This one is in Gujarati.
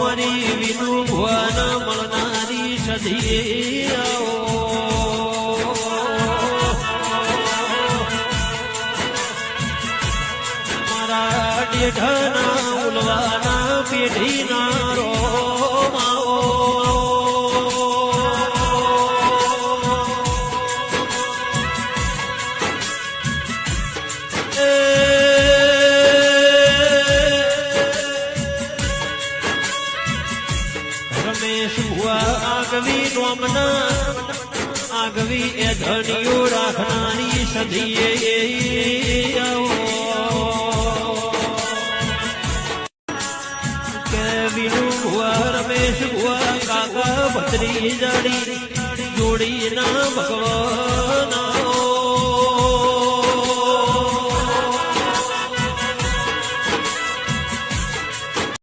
મોરી વિનુ ભુવન મળનારી સધી મારા ડેઢના ઉલવાના પેઢીના રોમાઓ આગવી નોમના આગવી એ ધણીઓ રાખનારી સધીએ કે વિનુ ભુવા રમેશ ભુવા કાકા ભત્રી જાડી જોડી ના ભગવાન